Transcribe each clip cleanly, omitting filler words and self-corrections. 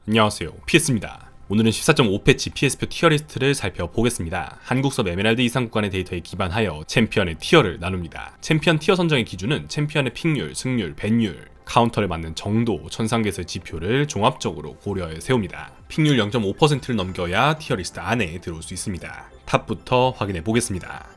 안녕하세요, PS입니다. 오늘은 14.5 패치 PS표 티어리스트를 살펴보겠습니다. 한국섭 에메랄드 이상 구간의 데이터에 기반하여 챔피언의 티어를 나눕니다. 챔피언 티어 선정의 기준은 챔피언의 픽률, 승률, 밴율, 카운터를 맞는 정도, 천상계의 지표를 종합적으로 고려해 세웁니다. 픽률 0.5%를 넘겨야 티어리스트 안에 들어올 수 있습니다. 탑부터 확인해 보겠습니다.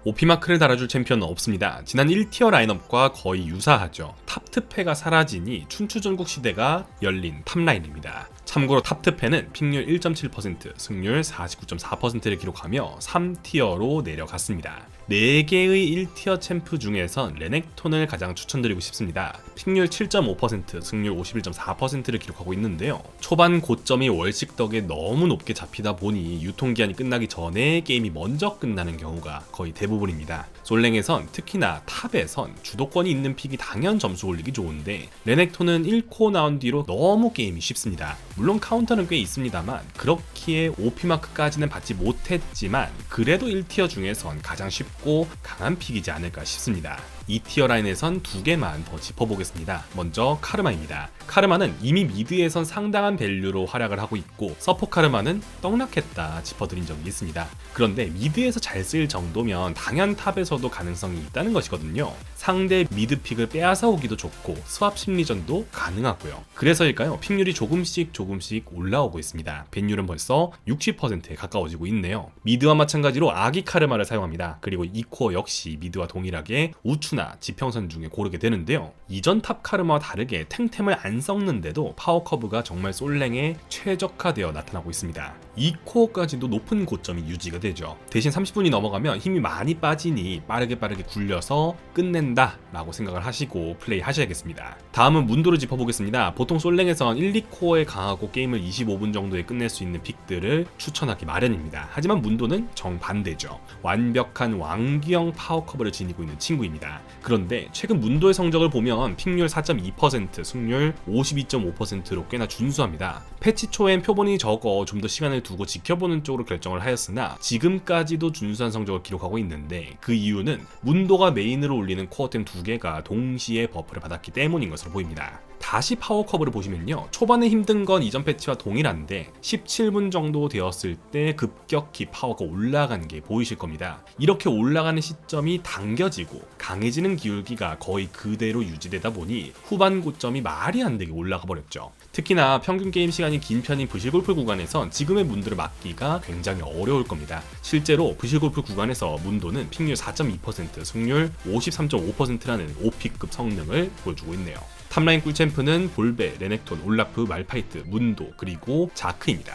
OP마크를 달아줄 챔피언은 없습니다. 지난 1티어 라인업과 거의 유사하죠. 탑트패가 사라지니 춘추전국 시대가 열린 탑라인입니다. 참고로 탑트패는 픽률 1.7%, 승률 49.4%를 기록하며 3티어로 내려갔습니다. 4개의 1티어 챔프 중에선 레넥톤을 가장 추천드리고 싶습니다. 픽률 7.5%, 승률 51.4%를 기록하고 있는데요. 초반 고점이 월식 덕에 너무 높게 잡히다 보니 유통기한이 끝나기 전에 게임이 먼저 끝나는 경우가 거의 대부분입니다. 솔랭에선 특히나 탑에선 주도권이 있는 픽이 당연 점수 올리기 좋은데 레넥톤은 1코어 나온 뒤로 너무 게임이 쉽습니다. 물론 카운터는 꽤 있습니다만 그렇기에 OP마크까지는 받지 못했지만 그래도 1티어 중에선 가장 쉽고 강한 픽이지 않을까 싶습니다. 2티어 라인에선 2개만 더 짚어보겠습니다. 먼저 카르마입니다. 카르마는 이미 미드에선 상당한 밸류로 활약을 하고 있고 서포 카르마는 떡락했다 짚어드린 적이 있습니다. 그런데 미드에서 잘 쓰일 정도면 당연 탑에서도 가능성이 있다는 것이거든요. 상대 미드 픽을 빼앗아 오기도 좋고 스왑 심리전도 가능하고요. 그래서일까요? 픽률이 조금씩 올라오고 있습니다. 밴율은 벌써 60%에 가까워지고 있네요. 미드와 마찬가지로 아기 카르마를 사용합니다. 그리고 2코어 역시 미드와 동일하게 우추나 지평선 중에 고르게 되는데요. 이전 탑 카르마와 다르게 탱템을 안 썩는데도 파워 커브가 정말 솔랭에 최적화되어 나타나고 있습니다. 2코어까지도 높은 고점이 유지가 되죠. 대신 30분이 넘어가면 힘이 많이 빠지니 빠르게 굴려서 끝낸다 라고 생각을 하시고 플레이 하셔야겠습니다. 다음은 문도를 짚어보겠습니다. 보통 솔랭에선 1, 2코어에 강하고 게임을 25분 정도에 끝낼 수 있는 픽들을 추천하기 마련입니다. 하지만 문도는 정반대죠. 완벽한 왕기형 파워 커브를 지니고 있는 친구입니다. 그런데 최근 문도의 성적을 보면 픽률 4.2%, 승률 52.5%로 꽤나 준수합니다. 패치 초엔 표본이 적어 좀 더 시간을 두고 지켜보는 쪽으로 결정을 하였으나 지금까지도 준수한 성적을 기록하고 있는데 그 이유는 문도가 메인으로 올리는 코어템 2개가 동시에 버프를 받았기 때문인 것으로 보입니다. 다시 파워 커브를 보시면요. 초반에 힘든 건 이전 패치와 동일한데 17분 정도 되었을 때 급격히 파워가 올라간 게 보이실 겁니다. 이렇게 올라가는 시점이 당겨지고 강해지는 기울기가 거의 그대로 유지되다 보니 후반 고점이 말이 안 되게 올라가 버렸죠. 특히나 평균 게임 시간이 긴 편인 부실골프 구간에선 지금의 문도를 막기가 굉장히 어려울 겁니다. 실제로 부실골프 구간에서 문도는 픽률 4.2%, 승률 53.5%라는 OP급 성능을 보여주고 있네요. 탑라인 꿀챔프는 볼베, 레넥톤, 올라프, 말파이트, 문도, 그리고 자크입니다.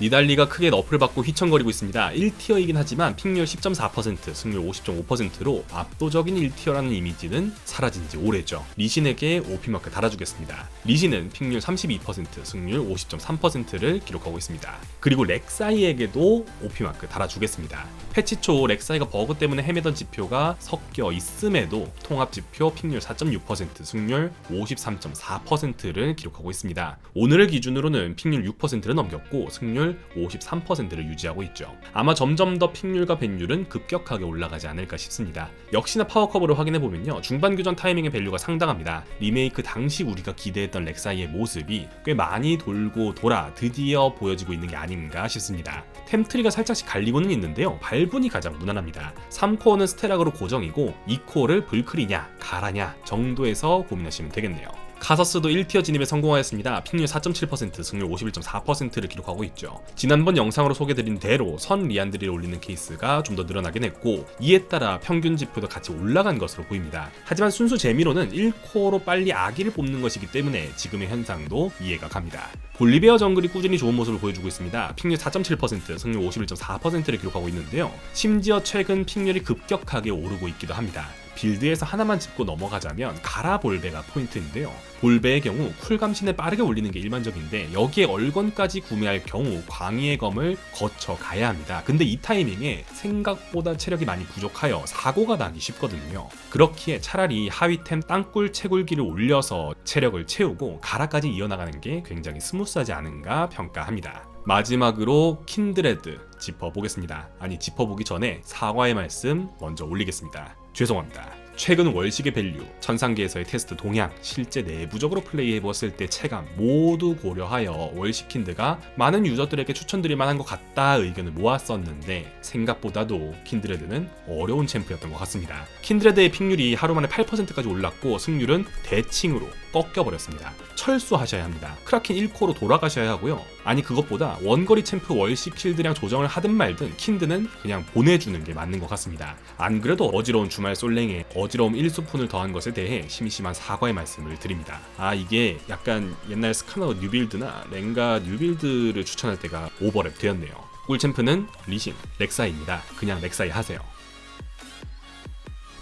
니달리가 크게 너프를 받고 휘청거리고 있습니다. 1티어이긴 하지만 픽률 10.4%, 승률 50.5%로 압도적인 1티어라는 이미지는 사라진 지 오래죠. 리신에게 OP마크 달아주겠습니다. 리신은 픽률 32%, 승률 50.3%를 기록하고 있습니다. 그리고 렉사이에게도 OP마크 달아주겠습니다. 패치 초 렉사이가 버그 때문에 헤매던 지표가 섞여 있음에도 통합 지표 픽률 4.6%, 승률 53.4%를 기록하고 있습니다. 오늘을 기준으로는 픽률 6%를 넘겼고 승률 53%를 유지하고 있죠. 아마 점점 더 픽률과 밴율은 급격하게 올라가지 않을까 싶습니다. 역시나 파워커브를 확인해보면요. 중반 교전 타이밍의 밸류가 상당합니다. 리메이크 당시 우리가 기대했던 렉사이의 모습이 꽤 많이 돌고 돌아 드디어 보여지고 있는 게 아닌가 싶습니다. 템트리가 살짝씩 갈리고는 있는데요. 발분이 가장 무난합니다. 3코어는 스테락으로 고정이고 2코어를 불클이냐 가라냐 정도에서 고민하시면 되겠네요. 카서스도 1티어 진입에 성공하였습니다. 픽률 4.7%, 승률 51.4%를 기록하고 있죠. 지난번 영상으로 소개드린 대로 선 리안드리를 올리는 케이스가 좀 더 늘어나긴 했고 이에 따라 평균 지표도 같이 올라간 것으로 보입니다. 하지만 순수 재미로는 1코어로 빨리 아기를 뽑는 것이기 때문에 지금의 현상도 이해가 갑니다. 볼리베어 정글이 꾸준히 좋은 모습을 보여주고 있습니다. 픽률 4.7%, 승률 51.4%를 기록하고 있는데요. 심지어 최근 픽률이 급격하게 오르고 있기도 합니다. 빌드에서 하나만 짚고 넘어가자면 가라 볼베가 포인트인데요. 볼베의 경우 쿨감신을 빠르게 올리는 게 일반적인데 여기에 얼건까지 구매할 경우 광희의 검을 거쳐 가야 합니다. 근데 이 타이밍에 생각보다 체력이 많이 부족하여 사고가 나기 쉽거든요. 그렇기에 차라리 하위템 땅굴 채굴기를 올려서 체력을 채우고 가라까지 이어나가는 게 굉장히 스무스하지 않은가 평가합니다. 마지막으로 킨드레드 짚어보겠습니다. 아니 짚어보기 전에 사과의 말씀 먼저 올리겠습니다. 죄송합니다. 최근 월식의 밸류, 천상계에서의 테스트 동향, 실제 내부적으로 플레이해보았을 때 체감 모두 고려하여 월식 킨드가 많은 유저들에게 추천드릴 만한 것 같다 의견을 모았었는데 생각보다도 킨드레드는 어려운 챔프였던 것 같습니다. 킨드레드의 픽률이 하루 만에 8%까지 올랐고 승률은 대칭으로 꺾여버렸습니다. 철수하셔야 합니다. 크라켄 1코로 돌아가셔야 하고요. 아니 그것보다 원거리 챔프 월식 실드량 조정을 하든 말든 킨드는 그냥 보내주는 게 맞는 것 같습니다. 안 그래도 어지러운 주말 솔랭에 어지러움 1수푼을 더한 것에 대해 심심한 사과의 말씀을 드립니다. 이게 약간 옛날 스카너 뉴빌드나 랭가 뉴빌드를 추천할 때가 오버랩 되었네요. 꿀챔프는 리신, 렉사이입니다. 그냥 렉사이 하세요.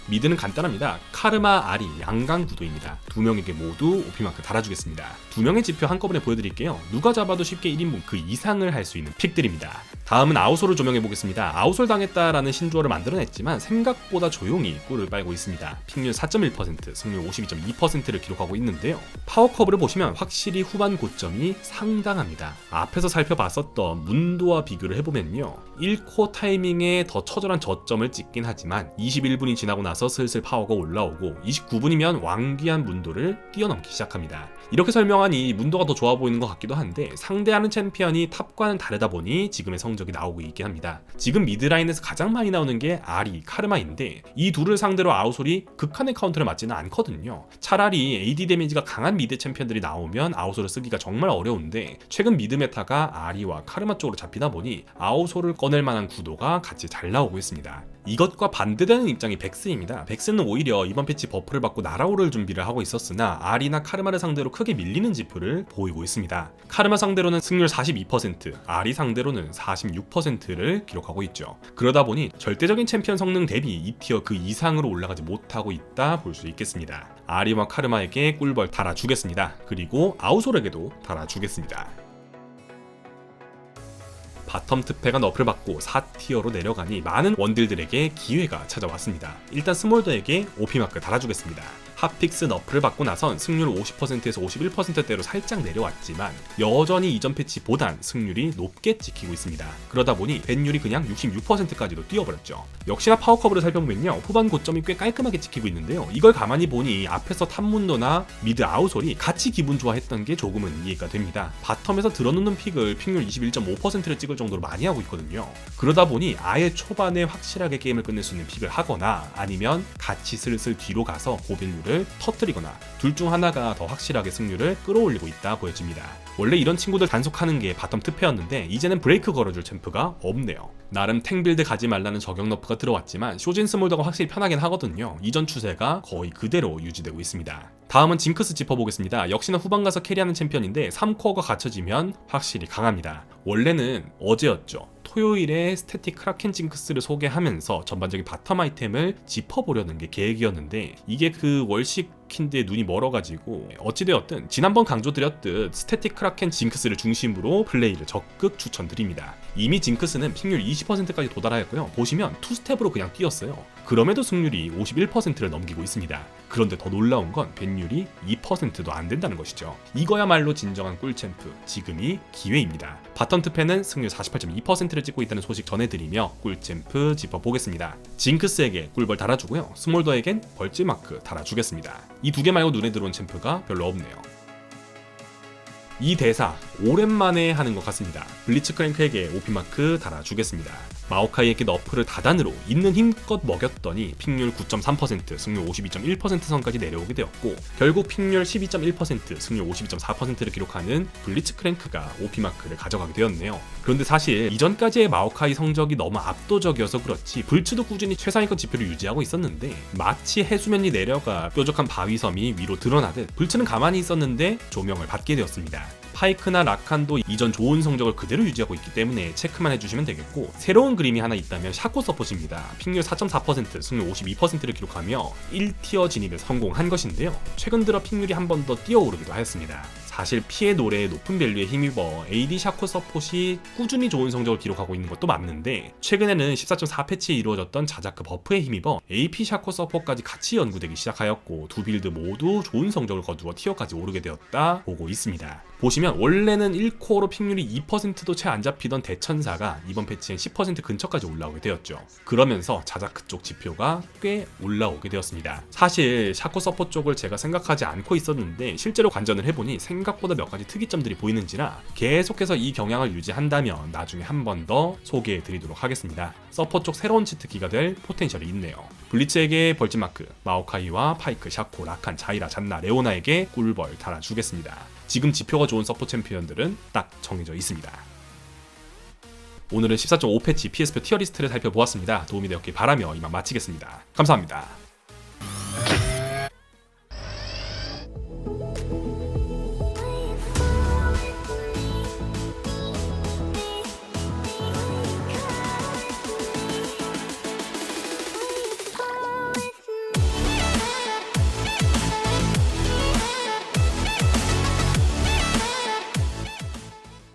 미드는 간단합니다. 카르마, 아리, 양강 구도입니다. 두 명에게 모두 OP마크 달아주겠습니다. 두 명의 지표 한꺼번에 보여드릴게요. 누가 잡아도 쉽게 1인분 그 이상을 할 수 있는 픽들입니다. 다음은 아우솔을 조명해보겠습니다. 아우솔 당했다라는 신조어를 만들어냈지만 생각보다 조용히 꿀을 빨고 있습니다. 픽률 4.1%, 승률 52.2%를 기록하고 있는데요. 파워커브를 보시면 확실히 후반 고점이 상당합니다. 앞에서 살펴봤었던 문도와 비교를 해보면요. 1코 타이밍에 더 처절한 저점을 찍긴 하지만 21분이 지나고 나서 슬슬 파워가 올라오고 29분이면 왕귀한 문도를 뛰어넘기 시작합니다. 이렇게 설명하니 문도가 더 좋아 보이는 것 같기도 한데 상대하는 챔피언이 탑과는 다르다 보니 지금의 성적이 나오고 있긴 합니다. 지금 미드라인에서 가장 많이 나오는 게 아리, 카르마인데 이 둘을 상대로 아우솔이 극한의 카운터를 맞지는 않거든요. 차라리 AD 데미지가 강한 미드 챔피언들이 나오면 아우솔을 쓰기가 정말 어려운데 최근 미드 메타가 아리와 카르마 쪽으로 잡히다 보니 아우솔을 꺼낼 만한 구도가 같이 잘 나오고 있습니다. 이것과 반대되는 입장이 백스입니다. 백스는 오히려 이번 패치 버프를 받고 날아오를 준비를 하고 있었으나 아리나 카르마를 상대로 크게 밀리는 지표를 보이고 있습니다. 카르마 상대로는 승률 42%, 아리 상대로는 46%를 기록하고 있죠. 그러다 보니 절대적인 챔피언 성능 대비 2티어 그 이상으로 올라가지 못하고 있다 볼 수 있겠습니다. 아리와 카르마에게 꿀벌 달아주겠습니다. 그리고 아우솔에게도 달아주겠습니다. 바텀 특패가 너프를 받고 4티어로 내려가니 많은 원딜들에게 기회가 찾아왔습니다. 일단 스몰더에게 OP마크 달아주겠습니다. 핫픽스 너프를 받고 나선 승률 50%에서 51%대로 살짝 내려왔지만 여전히 이전 패치보단 승률이 높게 찍히고 있습니다. 그러다 보니 밴율이 그냥 66%까지도 뛰어버렸죠. 역시나 파워커브를 살펴보면요. 후반 고점이 꽤 깔끔하게 찍히고 있는데요. 이걸 가만히 보니 앞에서 탑문도나 미드 아우솔이 같이 기분 좋아했던 게 조금은 이해가 됩니다. 바텀에서 들어놓는 픽을 픽률 21.5%를 찍을 정도로 많이 하고 있거든요. 그러다 보니 아예 초반에 확실하게 게임을 끝낼 수 있는 픽을 하거나 아니면 같이 슬슬 뒤로 가서 고밸류를 터뜨리거나 둘 중 하나가 더 확실하게 승률을 끌어올리고 있다 보여집니다. 원래 이런 친구들 단속하는 게 바텀 특패였는데 이제는 브레이크 걸어줄 챔프가 없네요. 나름 탱빌드 가지 말라는 저격 너프가 들어왔지만 쇼진 스몰더가 확실히 편하긴 하거든요. 이전 추세가 거의 그대로 유지되고 있습니다. 다음은 징크스 짚어보겠습니다. 역시나 후반 가서 캐리하는 챔피언인데 3코어가 갖춰지면 확실히 강합니다. 원래는 어제였죠. 토요일에 스태틱 크라켄 징크스를 소개하면서 전반적인 바텀 아이템을 짚어보려는 게 계획이었는데 이게 그 월식 킨드의 눈이 멀어가지고 어찌되었든 지난번 강조드렸듯 스태틱 크라켄 징크스를 중심으로 플레이를 적극 추천드립니다. 이미 징크스는 픽률 20%까지 도달하였고요. 보시면 투스텝으로 그냥 뛰었어요. 그럼에도 승률이 51%를 넘기고 있습니다. 그런데 더 놀라운 건 밴율이 2%도 안 된다는 것이죠. 이거야말로 진정한 꿀챔프, 지금이 기회입니다. 바텀 특패는 승률 48.2%를 찍고 있다는 소식 전해드리며 꿀챔프 짚어보겠습니다. 징크스에게 꿀벌 달아주고요. 스몰더에겐 벌집마크 달아주겠습니다. 이 두 개 말고 눈에 들어온 챔프가 별로 없네요. 이 대사 오랜만에 하는 것 같습니다. 블리츠크랭크에게 OP마크 달아주겠습니다. 마오카이에게 너프를 다단으로 있는 힘껏 먹였더니 픽률 9.3%, 승률 52.1% 선까지 내려오게 되었고 결국 픽률 12.1%, 승률 52.4%를 기록하는 블리츠크랭크가 OP마크를 가져가게 되었네요. 그런데 사실 이전까지의 마오카이 성적이 너무 압도적이어서 그렇지 불츠도 꾸준히 최상위권 지표를 유지하고 있었는데 마치 해수면이 내려가 뾰족한 바위섬이 위로 드러나듯 불츠는 가만히 있었는데 조명을 받게 되었습니다. 파이크나 라칸도 이전 좋은 성적을 그대로 유지하고 있기 때문에 체크만 해주시면 되겠고 새로운 그림이 하나 있다면 샤코 서폿입니다. 픽률 4.4%, 승률 52%를 기록하며 1티어 진입에 성공한 것인데요. 최근 들어 픽률이 한 번 더 뛰어오르기도 하였습니다. 사실 피해 노래의 높은 밸류에 힘입어 AD 샤코 서폿이 꾸준히 좋은 성적을 기록하고 있는 것도 맞는데 최근에는 14.4 패치에 이루어졌던 자자크 버프에 힘입어 AP 샤코 서폿까지 같이 연구되기 시작하였고 두 빌드 모두 좋은 성적을 거두어 티어까지 오르게 되었다 보고 있습니다. 보시면 원래는 1코어로 픽률이 2%도 채 안 잡히던 대천사가 이번 패치엔 10% 근처까지 올라오게 되었죠. 그러면서 자자크 쪽 지표가 꽤 올라오게 되었습니다. 사실 샤코 서포 쪽을 제가 생각하지 않고 있었는데 실제로 관전을 해보니 생각보다 몇 가지 특이점들이 보이는지라 계속해서 이 경향을 유지한다면 나중에 한 번 더 소개해드리도록 하겠습니다. 서포 쪽 새로운 치트키가 될 포텐셜이 있네요. 블리츠에게 벌집마크, 마오카이와 파이크, 샤코, 라칸, 자이라, 잔나, 레오나에게 꿀벌 달아주겠습니다. 지금 지표가 좋은 서포 챔피언들은 딱 정해져 있습니다. 오늘은 14.5 패치 PS표 티어리스트를 살펴보았습니다. 도움이 되었길 바라며 이만 마치겠습니다. 감사합니다.